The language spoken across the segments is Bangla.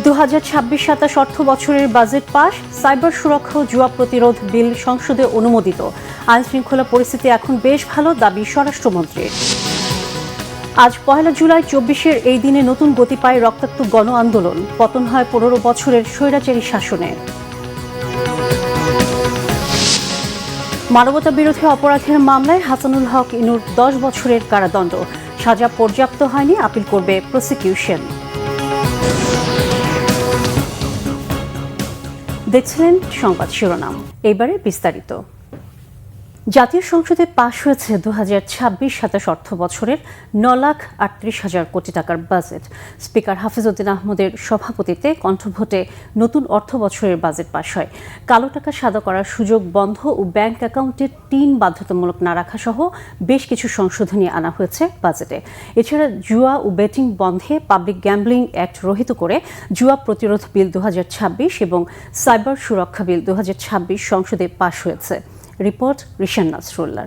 2026-27 অর্থ বছরের বাজেট পাস, সাইবার সুরক্ষা ও জুয়া প্রতিরোধ বিল সংসদে অনুমোদিত। আইন শৃঙ্খলা পরিস্থিতি এখন বেশ ভালো, দাবি স্বরাষ্ট্রমন্ত্রীর। আজ 1 জুলাই 24-এর এই দিনে নতুন গতি পায় রক্তাক্ত গণ আন্দোলন, পতন হয় 15 বছরের স্বৈরাচারী শাসনে। মানবতা বিরোধী অপরাধের মামলায় হাসানুল হক ইনুর 10 বছরের কারাদণ্ড, সাজা পর্যাপ্ত হয়নি, আপিল করবে প্রসিকিউশন। দেখছিলেন সংবাদ শিরোনাম, এবারে বিস্তারিত। জাতীয় সংসদে পাশ হয়েছে 2026-27 অর্থ বছরের 9,38,000 কোটি টাকার বাজেট। স্পিকার হাফিজউদ্দিন আহমদের সভাপতিত্বে কণ্ঠভোটে নতুন অর্থ বছরের বাজেট পাশ হয়। কালো টাকা সাদা করার সুযোগ বন্ধ ও ব্যাংক অ্যাকাউন্টে টিন বাধ্যতামূলক না রাখা সহ বেশ কিছু সংশোধনী আনা হয়েছে বাজেটে। এছাড়া জুয়া ও বেটিং বন্ধে পাবলিক গ্যাম্বলিং অ্যাক্ট রহিত করে জুয়া প্রতিরোধ বিল 2026 এবং সাইবার সুরক্ষা বিল 2026 সংসদে পাশ হয়েছে। রিপোর্ট রিশান নাসরুল্লাহ।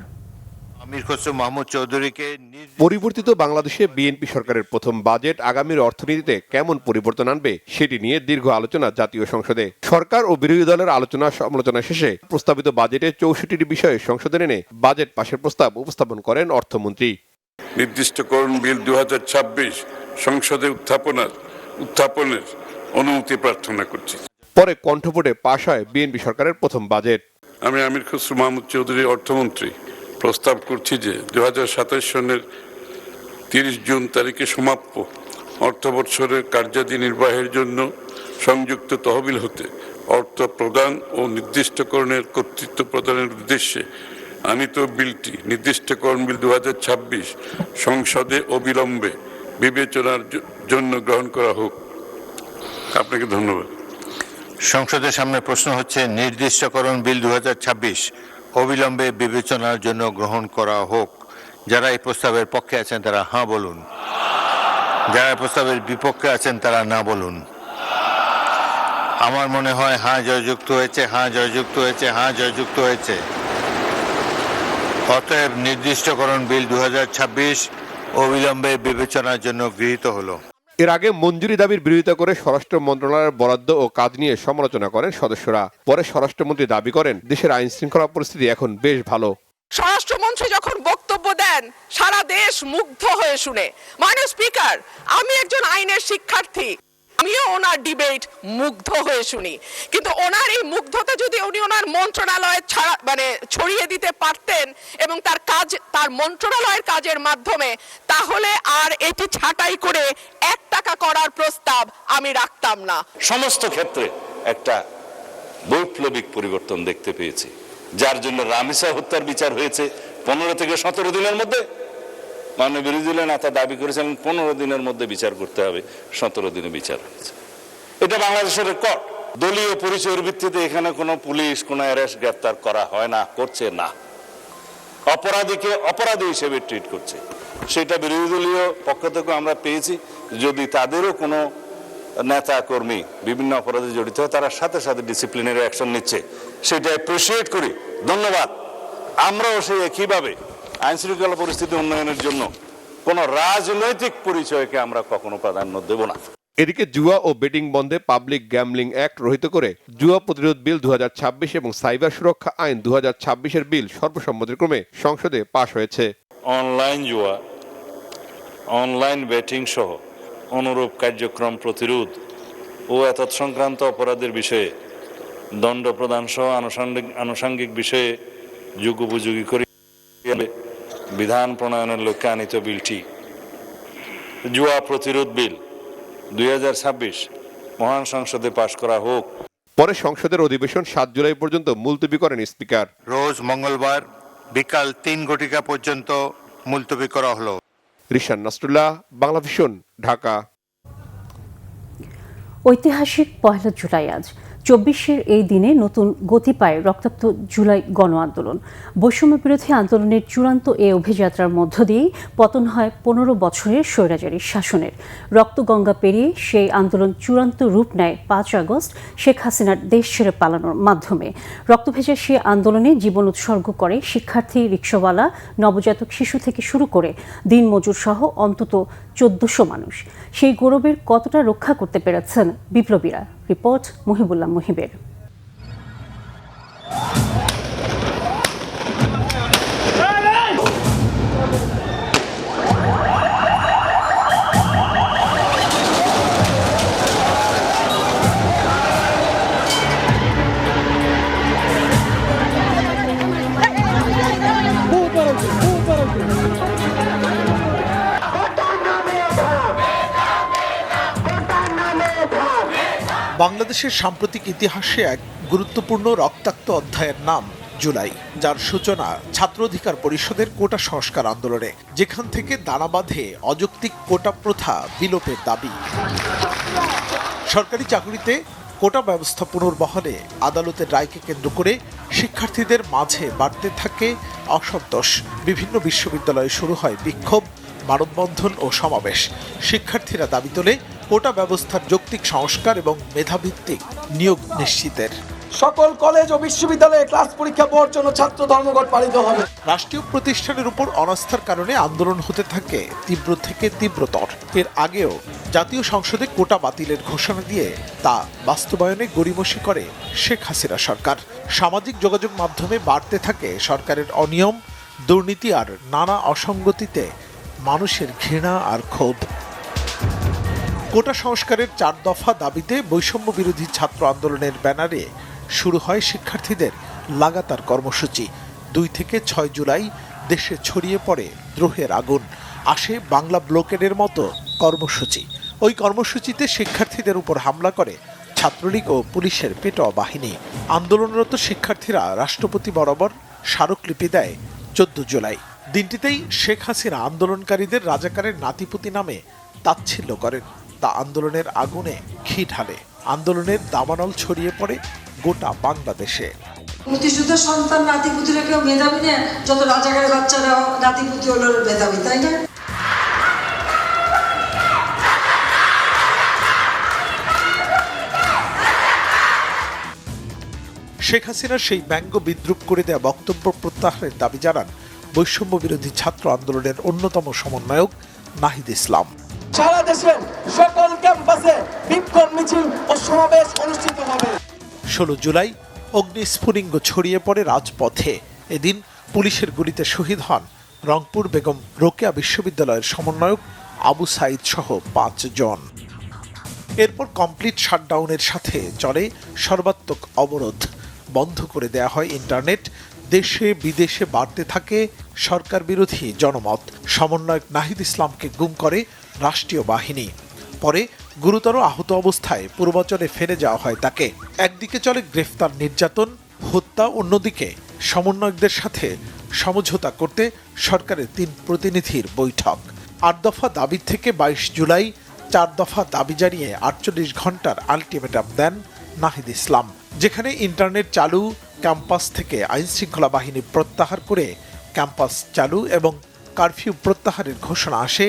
পরিবর্তিত বাংলাদেশে বিএনপি সরকারের প্রথম বাজেট আগামীর অর্থনীতিতে কেমন পরিবর্তন আনবে সেটি নিয়ে দীর্ঘ আলোচনা জাতীয় সংসদে। সরকার ও বিরোধী দলের আলোচনা সমালোচনা শেষে প্রস্তাবিত বাজেটে 64টি বিষয়ে সংসদে এনে বাজেট পাশের প্রস্তাব উপস্থাপন করেন অর্থমন্ত্রী। নির্দিষ্টকরণ বিল 2026 সংসদে উত্থাপনের অনুমতি প্রার্থনা করছি। পরে কণ্ঠভোটে পাশ হয় বিএনপি সরকারের প্রথম বাজেট। আমি আমির খসরু মাহমুদ চৌধুরী অর্থমন্ত্রী প্রস্তাব করছি যে 2027 সনের 30 জুন তারিখে সমাপ্য অর্থ বৎসরের কার্যাদি নির্বাহের জন্য সংযুক্ত তহবিল হতে অর্থ প্রদান ও নির্দিষ্টকরণের কর্তৃত্ব প্রদানের উদ্দেশ্যে আনিত বিলটি নির্দিষ্টকরণ বিল 2026 সংসদে অবিলম্বে বিবেচনার জন্য গ্রহণ করা হোক। আপনাকে ধন্যবাদ। সংসদের সামনে প্রশ্ন হচ্ছে, নির্দিষ্টকরণ বিল 2026 অবিলম্বে বিবেচনার জন্য গ্রহণ করা হোক। যারা এই প্রস্তাবের পক্ষে আছেন তারা হ্যাঁ বলুন, যারা এই প্রস্তাবের বিপক্ষে আছেন তারা না বলুন। আমার মনে হয় হ্যাঁ জয়যুক্ত হয়েছে, হ্যাঁ জয়যুক্ত হয়েছে, হ্যাঁ জয়যুক্ত হয়েছে। অতএব নির্দিষ্টকরণ বিল 2026 অবিলম্বে বিবেচনার জন্য গৃহীত হলো। এর আগে মঞ্জুরি দাবির বিরোধিতা করে স্বরাষ্ট্র মন্ত্রণালয়ের বরাদ্দ ও কাজ নিয়ে সমালোচনা করেন সদস্যরা। পরে স্বরাষ্ট্রমন্ত্রী দাবি করেন দেশের আইন শৃঙ্খলা পরিস্থিতি এখন বেশ ভালো। স্বরাষ্ট্রমন্ত্রী যখন বক্তব্য দেন সারা দেশ মুগ্ধ হয়ে শুনে। মাননীয় স্পিকার, আমি একজন আইনের শিক্ষার্থী, আমিও ওনার ডিবেট মুগ্ধ হয়ে শুনি, কিন্তু ওনার এই মুগ্ধতা যদি উনি ওনার মন্ত্রণালয়ে ছড়িয়ে দিতে পারতেন এবং তার মন্ত্রণালয়ের কাজের মাধ্যমে, তাহলে আর এটি ছাঁটাই করে 1 টাকা করার প্রস্তাব আমি রাখতাম না। সমস্ত ক্ষেত্রে একটা বৈপ্লবিক পরিবর্তন দেখতে পেয়েছি, যার জন্য রামিসা হত্যার বিচার হয়েছে 15 থেকে 17 দিনের মধ্যে। মাননীয় বিরোধী দলের নেতা দাবি করেছিলেন 15 দিনের মধ্যে বিচার করতে হবে, 17 দিনে বিচার হয়েছে। এটা বাংলাদেশের রেকর্ড। দলীয় পরিচয়ের ভিত্তিতে এখানে কোনো পুলিশ কোনো অ্যারেস্ট গ্রেফতার করা হয় না, করছে না। অপরাধীকে অপরাধী হিসেবে ট্রিট করছে। সেটা বিরোধী দলীয় পক্ষ থেকে আমরা পেয়েছি। যদি তাদেরও কোনো নেতা কর্মী বিভিন্ন অপরাধে জড়িত হয়, তারা সাথে সাথে ডিসিপ্লিনারি অ্যাকশন নিচ্ছে, সেটা অ্যাপ্রিসিয়েট করি, ধন্যবাদ। আমরাও সেই একইভাবে আইন শৃঙ্খলা পরিস্থিতি উন্নয়নের জন্য কোন রাজনৈতিক পরিচয়কে আমরা কখনো প্রাধান্য দেব না। এদিকে জুয়া ও বেটিং বন্ধে পাবলিক গ্যাম্বলিং অ্যাক্ট রহিত করে জুয়া প্রতিরোধ বিল 2026 এবং সাইবার সুরক্ষা আইন 2026-এর বিল সর্বসম্মতিক্রমে সংসদে পাশ হয়েছে। অনলাইন জুয়া, অনলাইন বেটিং সহ অনুরূপ কার্যক্রম প্রতিরোধ ও এতৎ সংক্রান্ত অপরাধের বিষয়ে দণ্ড প্রদান সহ আনুষঙ্গিক বিষয়ে যুগোপযোগী করে বিধান প্রণয়নের লক্ষ্যে আনিত বিলটি জুয়া প্রতিরোধ বিল 2026 মহান সংসদে পাশ করা হোক। পরে সংসদের অধিবেশন 7 জুলাই পর্যন্ত মুলতবি করেন স্পিকার। রোজ মঙ্গলবার বিকাল 3 ঘটিকা পর্যন্ত মুলতবি করা হলো। রিশান নাসরুল্লাহ, বাংলাভিশন, ঢাকা। ঐতিহাসিক 1 জুলাই আজ 24-এর এই দিনে নতুন গতি পায় রক্তাক্ত জুলাই গণ আন্দোলন। বৈষম্য বিরোধী আন্দোলনের চূড়ান্ত এই অভিযাত্রার মধ্য দিয়েই পতন হয় 15 বছরের স্বৈরাচারী শাসনের। রক্তগঙ্গা পেরিয়ে সেই আন্দোলন চূড়ান্ত রূপ নেয় 5 আগস্ট শেখ হাসিনার দেশ ছেড়ে পালানোর মাধ্যমে। রক্তভেজা সেই আন্দোলনে জীবন উৎসর্গ করে শিক্ষার্থী, রিকশাওয়ালা, নবজাতক শিশু থেকে শুরু করে দিনমজুর সহ অন্তত 1400 মানুষ। সেই গৌরবের কতটা রক্ষা করতে পেরেছেন বিপ্লবীরা? রিপোর্ট মুহিবুল্লাহ মুহিবের। বাংলাদেশের সাম্প্রতিক ইতিহাসে এক গুরুত্বপূর্ণ রক্তাক্ত অধ্যায়ের নাম জুলাই, যার সূচনা ছাত্র অধিকার পরিষদের কোটা সংস্কার আন্দোলনে, যেখান থেকে দানা বাঁধে অযৌক্তিক কোটা প্রথা বিলোপের দাবি। সরকারি চাকরিতে কোটা ব্যবস্থা পুনর্বহালে আদালতের রায়কে কেন্দ্র করে শিক্ষার্থীদের মাঝে বাড়তে থাকে অসন্তোষ। বিভিন্ন বিশ্ববিদ্যালয়ে শুরু হয় বিক্ষোভ, মানববন্ধন ও সমাবেশ। শিক্ষার্থীরা দাবি তোলে কোটা ব্যবস্থার যৌক্তিক সংস্কার এবং মেধাভিত্তিক নিয়োগ নিশ্চিতের। সকল কলেজ ও বিশ্ববিদ্যালয়ে ক্লাস পরীক্ষা বর্জন ও ছাত্র ধর্মঘট পালিত হবে। রাষ্ট্রীয় প্রতিষ্ঠানের উপর অনাস্থার কারণে আন্দোলন হতে থাকে তীব্র থেকে তীব্রতর। এর আগেও জাতীয় সংসদে কোটা বাতিলের ঘোষণা দিয়ে তা বাস্তবায়নে গড়িমসি করে শেখ হাসিনা সরকার। সামাজিক যোগাযোগ মাধ্যমে বাড়তে থাকে সরকারের অনিয়ম, দুর্নীতি আর নানা অসঙ্গতিতে মানুষের ঘৃণা আর ক্ষোভ। কোটা সংস্কারের 4 দফা দাবিতে বৈষম্য বিরোধী ছাত্র আন্দোলনের ব্যানারে শুরু হয় শিক্ষার্থীদের লাগাতার কর্মসূচি। 2 থেকে 6 জুলাই দেশে ছড়িয়ে পড়ে দ্রোহের আগুন। আসে বাংলা ব্লকেডের মতো কর্মসূচি। ওই কর্মসূচিতে শিক্ষার্থীদের উপর হামলা করে ছাত্রলীগ ও পুলিশের পেটোয়া বাহিনী। আন্দোলনরত শিক্ষার্থীরা রাষ্ট্রপতি বরাবর স্মারকলিপি দেয় 14 জুলাই। দিনটিতেই শেখ হাসিনা আন্দোলনকারীদের রাজাকারের নাতিপুতি নামে তাচ্ছিল্য করেন। তা আন্দোলনের আগুনে ঘি ঢালে। আন্দোলনের দাবানল ছড়িয়ে পড়ে গোটা বাংলাদেশে। মুক্তিযুদ্ধের সন্তান নাতিপুতিরা কেউ মেধাবী না, যত রাজাকারের বাচ্চারা নাতিপুতি হলো মেধাবী, তাই না? শেখ হাসিনার সেই ব্যঙ্গ বিদ্রুপ করে দেয়া বক্তব্য প্রত্যাহারের দাবি জানান বৈষম্য বিরোধী ছাত্র আন্দোলনের অন্যতম সমন্বয়ক নাহিদ ইসলাম। সারা দেশের সকল ক্যাম্পাসে বিক্ষোভ মিছিল ও সমাবেশ অনুষ্ঠিত হবে। 16 জুলাই অগ্নিস্ফুলিঙ্গ ছড়িয়ে পড়ে রাজপথে। এদিন পুলিশের গুলিতে শহীদ হন রংপুর বেগম রোকেয়া বিশ্ববিদ্যালয়ের সমন্বয়ক আবু সাইদ সহ 5 জন। এরপর কমপ্লিট শাটডাউনের সাথে চলে সর্বাত্মক অবরোধ। বন্ধ করে দেয়া হয় ইন্টারনেট। দেশে বিদেশে বাড়তে থাকে সরকার বিরোধী জনমত। সমন্বয়ক নাহিদ ইসলামকে গুম করে রাষ্ট্রীয় বাহিনী। পরে গুরুতর আহত অবস্থায় পূর্বাঞ্চলে ফেলে যাওয়া হয় তাকে। একদিকে চলে গ্রেফতার, নির্যাতন, হত্যা, অন্যদিকে সমন্বয়কদের সাথে সমঝোতা করতে সরকারের 3 প্রতিনিধির বৈঠক। 8 দফা দাবি থেকে 22 জুলাই 4 দফা দাবি জানিয়ে 48 ঘন্টার আলটিমেটাম দেন নাহিদ ইসলাম, যেখানে ইন্টারনেট চালু, ক্যাম্পাস থেকে আইনশৃঙ্খলা বাহিনী প্রত্যাহার করে ক্যাম্পাস চালু এবং কারফিউ প্রত্যাহারের ঘোষণা আসে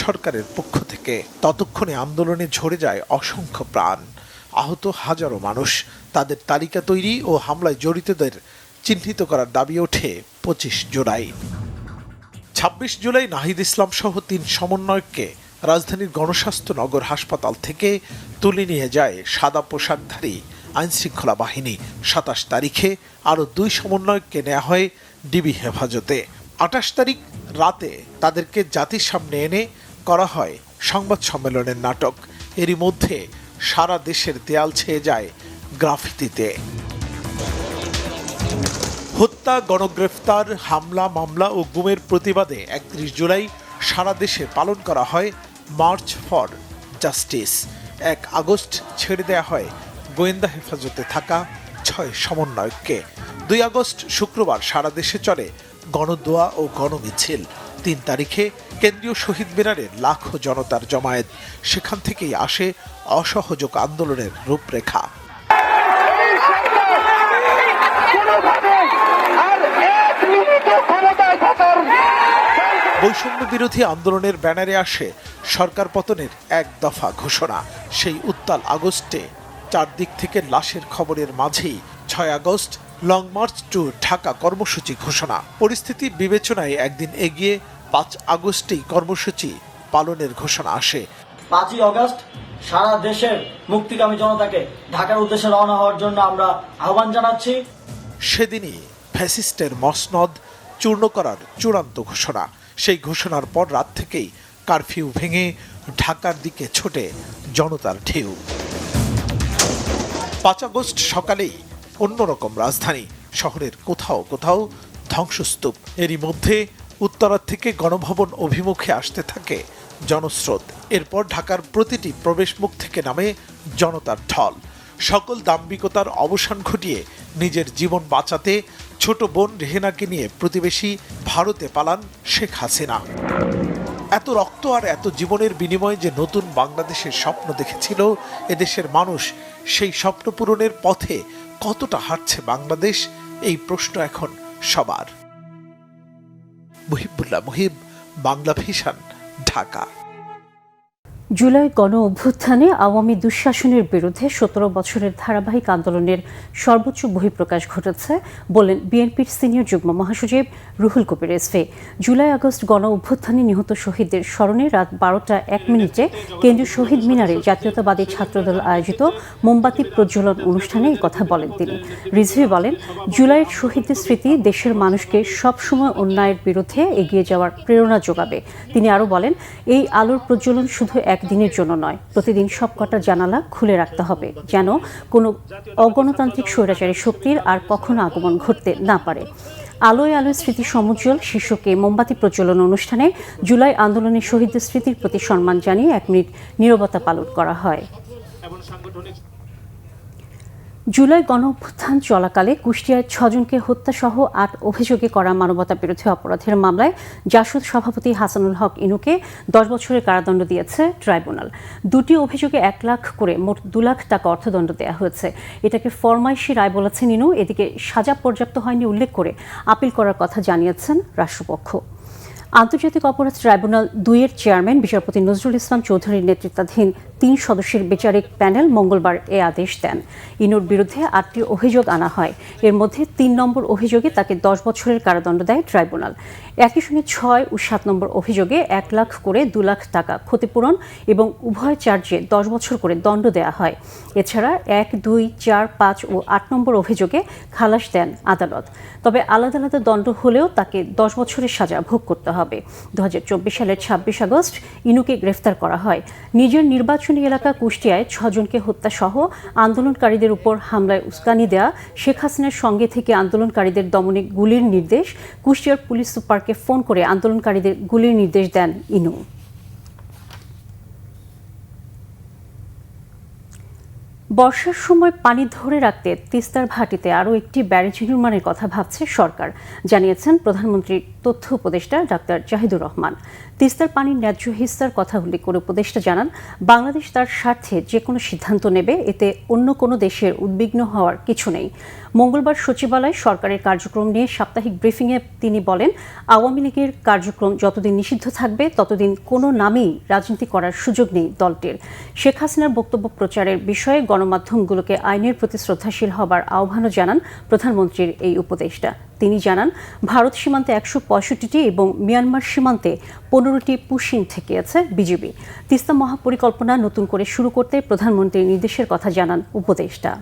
সরকারের পক্ষ থেকে। ততক্ষণে আন্দোলনে ঝরে যায় অসংখ্য প্রাণ, আহত হাজারো মানুষ। তাদের তালিকা তৈরি ও হামলায় জড়িতদের চিহ্নিত করার দাবি ওঠে 25 জুলাই। 26 জুলাই নাহিদ ইসলাম সহ 3 সমন্বয়ককে রাজধানীর গণস্বাস্থ্য নগর হাসপাতাল থেকে তুলে নিয়ে যায় সাদা পোশাকধারী আইনশৃঙ্খলা বাহিনী। 27 তারিখে আরও 2 সমন্বয়ককে নেওয়া হয় ডিবি হেফাজতে। 28 তারিখ রাতে তাদেরকে জাতির সামনে এনে করা হয় সংবাদ সম্মেলনের নাটক। এরই মধ্যে সারা দেশের দেয়াল ছেয়ে যায় গ্রাফিতিতে। হত্যা, গণগ্রেফতার, হামলা, মামলা ও গুমের প্রতিবাদে 31 জুলাই সারা দেশে পালন করা হয় মার্চ ফর জাস্টিস। 1 আগস্ট ছেড়ে দেয়া হয় গোয়েন্দা হেফাজতে থাকা 6 সমন্বয়ককে। 2 আগস্ট শুক্রবার সারা দেশে চলে গণদোয়া ও গণমিছিল। 3 তারিখে কেন্দ্রীয় শহীদ মিনারে লাখো জনতার জমায়েত। সেখান থেকেই আসে অসহযোগ আন্দোলনের রূপরেখা। বৈষম্য বিরোধী আন্দোলনের ব্যানারে আসে সরকার পতনের এক দফা ঘোষণা। সেই উত্তাল আগস্টে চারদিক থেকে লাশের খবরের মাঝেই 6 August long march to Dhaka কর্মসূচি ঘোষণা। পরিস্থিতি বিবেচনায় একদিন এগিয়ে 5 আগস্টেই কর্মসূচি পালনের ঘোষণা আসে। 5ই আগস্ট সারা দেশের মুক্তিকামী জনতাকে ঢাকার উদ্দেশ্যে রওনা হওয়ার জন্য আমরা আহ্বান জানাচ্ছি। সেদিনই ফ্যাসিস্টের মসনদ চূর্ণ করার চূড়ান্ত ঘোষণা। সেই ঘোষণার পর রাত থেকেই কারফিউ ভেঙে ঢাকার দিকে ছোটে জনতার ঢেউ। 5 আগস্ট সকালেই অন্যরকম রাজধানী শহরের কোথাও কোথাও ধ্বংসস্তূপ। এরই মধ্যে উত্তরা থেকে গণভবন অভিমুখে আসতে থাকে জনস্রোত। এরপর ঢাকার প্রতিটি প্রবেশমুখ থেকে নামে জনতার ঢল। সকল দাম্ভিকতার অবসান ঘটিয়ে নিজের জীবন বাঁচাতে ছোট বোন রেহেনাকে নিয়ে প্রতিবেশী ভারতে পালান শেখ হাসিনা। এত রক্ত আর এত জীবনের বিনিময়ে যে নতুন বাংলাদেশের স্বপ্ন দেখেছিল এদেশের মানুষ, সেই স্বপ্ন পূরণের পথে কতটা হাঁটছে বাংলাদেশ, এই প্রশ্ন এখন সবার। মুহিবুল্লাহ মুহিব, বাংলা ভিশন, ঢাকা। জুলাই গণ অভ্যুত্থানে আওয়ামী দুঃশাসনের বিরুদ্ধে 17 বছরের ধারাবাহিক আন্দোলনের সর্বোচ্চ বহিঃপ্রকাশ ঘটেছে বললেন বিএনপির সিনিয়র যুগ্ম মহাসচিব রুহুল কবির রিজভী। জুলাই আগস্ট গণ অভ্যুত্থানে নিহত শহীদদের স্মরণে রাত 12টা 1 মিনিটে কেন্দ্রীয় শহীদ মিনারে জাতীয়তাবাদী ছাত্রদল আয়োজিত মোমবাতি প্রজ্বলন অনুষ্ঠানে এই কথা বলেন তিনি। রিজভী বলেন, জুলাইয়ের শহীদদের স্মৃতি দেশের মানুষকে সবসময় অন্যায়ের বিরুদ্ধে এগিয়ে যাওয়ার প্রেরণা যোগাবে। তিনি আরও বলেন, এই আলোর প্রজ্বলন শুধু একদিনের জন্য নয়, প্রতিদিন সবকটা জানালা খুলে রাখতে হবে, যেন কোনো অগণতান্ত্রিক স্বৈরাচারী শক্তির আর কখনো আগমন ঘটতে না পারে। আলোয় আলোয় স্মৃতি সমুজ্জ্বল শীর্ষকে মোমবাতি প্রজ্বলন অনুষ্ঠানে জুলাই আন্দোলনের শহীদদের স্মৃতির প্রতি সম্মান জানিয়ে 1 মিনিট নীরবতা পালন করা হয়। জুলাই গণঅভ্যুত্থান চলাকালে কুষ্টিয়ায় 6 জনকে হত্যাসহ 8 অভিযোগে করা মানবতা বিরোধী অপরাধের মামলায় জাসদ সভাপতি হাসানুল হক ইনুকে 10 বছরের কারাদণ্ড দিয়েছে ট্রাইব্যুনাল। 2টি অভিযোগে 1 লাখ করে মোট 2 লাখ টাকা অর্থদণ্ড দেওয়া হয়েছে। এটাকে ফরমাইশি রায় বলেছেন ইনু। এদিকে সাজা পর্যাপ্ত হয়নি উল্লেখ করে আপিল করার কথা জানিয়েছেন রাষ্ট্রপক্ষ। আন্তর্জাতিক অপরাধ ট্রাইব্যুনাল 2-এর চেয়ারম্যান বিচারপতি নজরুল ইসলাম চৌধুরীর নেতৃত্বাধীন 3 সদস্যের বিচারিক প্যানেল মঙ্গলবার এ আদেশ দেন। ইনুর বিরুদ্ধে 8টি অভিযোগ আনা হয়। এর মধ্যে 3 নম্বর অভিযোগে তাকে 10 বছরের কারাদণ্ড দেয় ট্রাইব্যুনাল। একই সঙ্গে 6 ও 7 নম্বর অভিযোগে 1 লাখ করে 2 লাখ টাকা ক্ষতিপূরণ এবং উভয় চার্জে 10 বছর করে দণ্ড দেওয়া হয়। এছাড়া 1, 2, 4, 5 ও 8 নম্বর অভিযোগে খালাস দেন আদালত। তবে আলাদা আলাদা দণ্ড হলেও তাকে 10 বছরের সাজা ভোগ করতে হবে। 2024 সালের 26 আগস্ট ইনুকে গ্রেফতার করা হয়। নিজের নির্বাচনী এলাকা কুষ্টিয়ায় 6 জনকে হত্যা সহ আন্দোলনকারীদের উপর হামলায় উস্কানি দেয়া, শেখ হাসিনার সঙ্গে থেকে আন্দোলনকারীদের দমনে গুলির নির্দেশ, কুষ্টিয়ার পুলিশ সুপারকে ফোন করে আন্দোলনকারীদের গুলির নির্দেশ দেন ইনু। বর্ষার সময় পানি ধরে রাখতে তিস্তার ভাটিতে আরও একটি ব্যারেজ নির্মাণের কথা ভাবছে সরকার, জানিয়েছেন প্রধানমন্ত্রীর তথ্য উপদেষ্টা ডাক্তার জাহিদুর রহমান। তিস্তার পানির ন্যায্য হিস্সার কথা উল্লেখ করে উপদেষ্টা জানান, বাংলাদেশ তার স্বার্থে যে কোনো সিদ্ধান্ত নেবে, এতে অন্য কোনো দেশের উদ্বিগ্ন হওয়ার কিছু নেই। মঙ্গলবার সচিবালয়ে সরকারের কার্যক্রম নিয়ে সাপ্তাহিক ব্রিফিংয়ে তিনি বলেন, আওয়ামী লীগের কার্যক্রম যতদিন নিষিদ্ধ থাকবে ততদিন কোনো নামেই রাজনীতি করার সুযোগ নেই দলটির। শেখ হাসিনার বক্তব্য প্রচারের বিষয়ে গণমাধ্যমগুলোকে আইনের প্রতি শ্রদ্ধাশীল হবার আহ্বানও জানান প্রধানমন্ত্রীর এই উপদেষ্টা। তিনি জানান, ভারত সীমান্তে 165টি এবং মিয়ানমার সীমান্তে 15টি পুশিং ঠেকিয়েছে বিজিবি। তিস্তা মহাপরিকল্পনা নতুন করে শুরু করতে প্রধানমন্ত্রীর নির্দেশের কথা জানান উপদেষ্টা।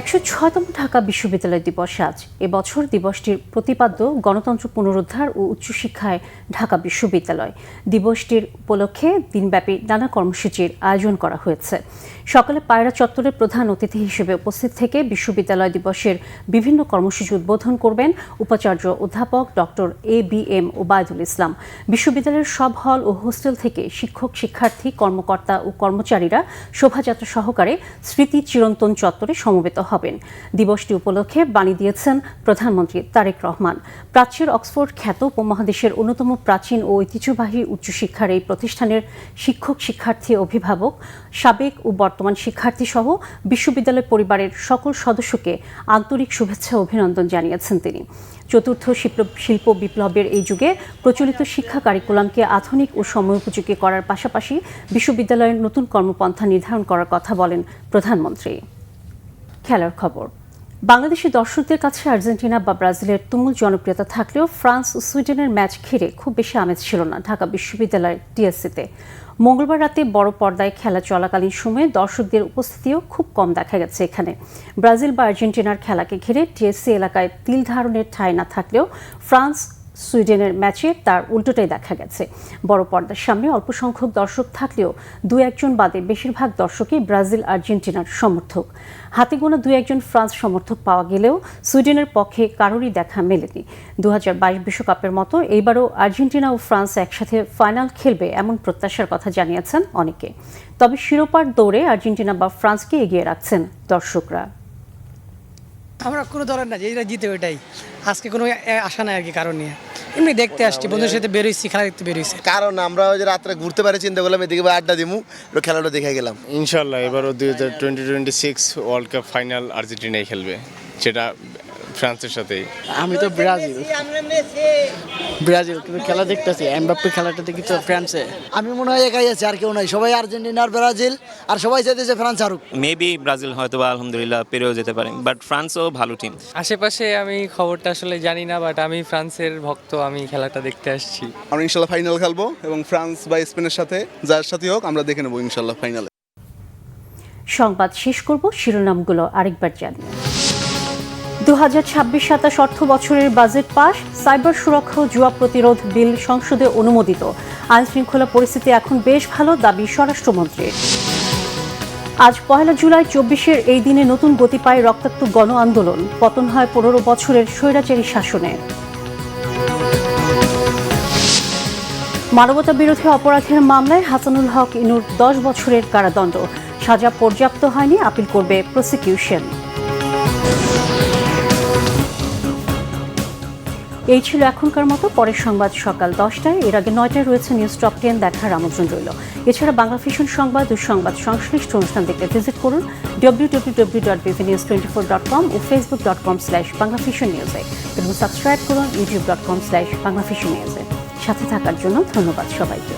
106তম ঢাকা বিশ্ববিদ্যালয় দিবস আজ। এবছর দিবসটির প্রতিপাদ্য গণতন্ত্র পুনরুদ্ধার ও উচ্চশিক্ষায় ঢাকা বিশ্ববিদ্যালয়। দিবসটির উপলক্ষে দিনব্যাপী নানা কর্মসূচির আয়োজন করা হয়েছে। সকালে পায়রা চত্বরে প্রধান অতিথি হিসেবে উপস্থিত থেকে বিশ্ববিদ্যালয় দিবসের বিভিন্ন কর্মসূচি উদ্বোধন করবেন উপাচার্য অধ্যাপক ডক্টর ABM ওবায়দুল ইসলাম। বিশ্ববিদ্যালয়ের সব হল ও হোস্টেল থেকে শিক্ষক, শিক্ষার্থী, কর্মকর্তা ও কর্মচারীরা শোভাযাত্রা সহকারে স্মৃতি চিরন্তন চত্বরে সমবেত হবেন। দিবসটি উপলক্ষে বাণী দিয়েছেন প্রধানমন্ত্রী তারেক রহমান। প্রাচ্যের অক্সফোর্ড খ্যাত উপমহাদেশের অন্যতম প্রাচীন ও ঐতিহ্যবাহী উচ্চশিক্ষার এই প্রতিষ্ঠানের শিক্ষক, শিক্ষার্থী, অভিভাবক, সাবেক ও বর্তমান শিক্ষার্থী সহ বিশ্ববিদ্যালয় পরিবারের সকল সদস্যকে আন্তরিক শুভেচ্ছা ও অভিনন্দন জানিয়েছেন তিনি। চতুর্থ শিল্প বিপ্লবের এই যুগে প্রচলিত শিক্ষা কারিকুলামকে আধুনিক ও সময়োপযোগী করার পাশাপাশি বিশ্ববিদ্যালয়ের নতুন কর্মপন্থা নির্ধারণ করার কথা বলেন প্রধানমন্ত্রী। খেলার খবর। বাংলাদেশি দর্শকদের কাছে আর্জেন্টিনা বা ব্রাজিলের তুমুল জনপ্রিয়তা থাকলেও ফ্রান্স ও সুইডেনের ম্যাচ ঘিরে খুব বেশি আমেজ ছিল না ঢাকা বিশ্ববিদ্যালয়ের টিএসসিতে। মঙ্গলবার রাতে বড় পর্দায় খেলা চলাকালীন সময়ে দর্শকদের উপস্থিতিও খুব কম দেখা গেছে এখানে। ব্রাজিল বা আর্জেন্টিনার খেলাকে ঘিরে টিএসসি এলাকায় তিল ধারণের ঠাঁই না থাকলেও ফ্রান্স সুইডেনের ম্যাচে তার উল্টোটাই দেখা গেছে। বড় পর্দার সামনে অল্প সংখ্যক দর্শক থাকলেও দু একজন বাদে বেশিরভাগ দর্শকই ব্রাজিল আর্জেন্টিনার সমর্থক। হাতে গোনা দু একজন ফ্রান্স সমর্থক পাওয়া গেলেও সুইডেনের পক্ষে কারোরই দেখা মেলেনি। 2022 বিশ্বকাপের মতো এইবারও আর্জেন্টিনা ও ফ্রান্স একসাথে ফাইনাল খেলবে এমন প্রত্যাশার কথা জানিয়েছেন অনেকে। তবে শিরোপার দৌড়ে আর্জেন্টিনা বা ফ্রান্সকে এগিয়ে রাখছেন দর্শকরা। আমরা কোনো ধরনের না, যেটা জিতে ওইটাই। আজকে কোনো আশা নাই আর কি, কারণ নিয়ে এমনি দেখতে আসছি, বন্ধুদের সাথে বেরোইছি, খেলা দেখতে বেরোইছি। কারণ আমরা ওই যে রাত্রে ঘুরতে পারি চিন্তা করলাম এদিকে আড্ডা দিমু, খেলাটা দেখে গেলাম। ইনশাল্লাহ এবারও 2026 ওয়ার্ল্ড কাপ ফাইনাল আর্জেন্টিনাই খেলবে, যেটা ফ্রান্সের সাথেই। আমি তো ব্রাজিল কিন্তু খেলা দেখতেছি, এমবাপ্পে খেলাটা দেখি তো ফ্রান্সে। আমি মনে হয় একাই আছে, আর কেউ নাই, সবাই আর্জেন্টিনা আর ব্রাজিল, আর সবাই চাইতেছে ফ্রান্স হারুক। মেবি ব্রাজিল হয়তো বা আলহামদুলিল্লাহ পেরেও যেতে পারে, বাট ফ্রান্সও ভালো টিম। আশেপাশে আমি খবরটা আসলে জানি না, বাট আমি ফ্রান্সের ভক্ত, আমি খেলাটা দেখতে আসছি। আমরা ইনশাল্লাহ ফাইনাল খেলবো এবং ফ্রান্স বা স্পেনের সাথে যার সাথে হোক আমরা দেখে নেবো ইনশাল্লাহ ফাইনালে। সংবাদ শেষ করব শিরোনামগুলো আরেকবার জানিয়ে। 2026-27 অর্থ বছরের বাজেট পাস, সাইবার সুরক্ষা ও জুয়া প্রতিরোধ বিল সংসদে অনুমোদিত। আইন শৃঙ্খলা পরিস্থিতি এখন বেশ ভালো, দাবি স্বরাষ্ট্রমন্ত্রীর। আজ 1 জুলাই 24-এর এই দিনে নতুন গতি পায় রক্তাক্ত গণ আন্দোলন, পতন হয় 15 বছরের স্বৈরাচারী শাসনে। মানবতা বিরোধী অপরাধের মামলায় হাসানুল হক ইনুর 10 বছরের কারাদণ্ড, সাজা পর্যাপ্ত হয়নি, আপিল করবে প্রসিকিউশন। এই ছিল এখনকার মতো। পরের সংবাদ সকাল 10টায়, এর আগে 9টায় রয়েছে নিউজ টপ 10 দেখার আমন্ত্রণ রইল। এছাড়া বাংলা ভিশন সংবাদ ও সংবাদ সংশ্লিষ্ট অনুষ্ঠান দেখতে ভিজিট করুন www.bvnews24.com ও facebook.com/banglavisionnews এবং সাবস্ক্রাইব করুন youtube.com/banglavisionnews। সাথে থাকার জন্য ধন্যবাদ সবাইকে।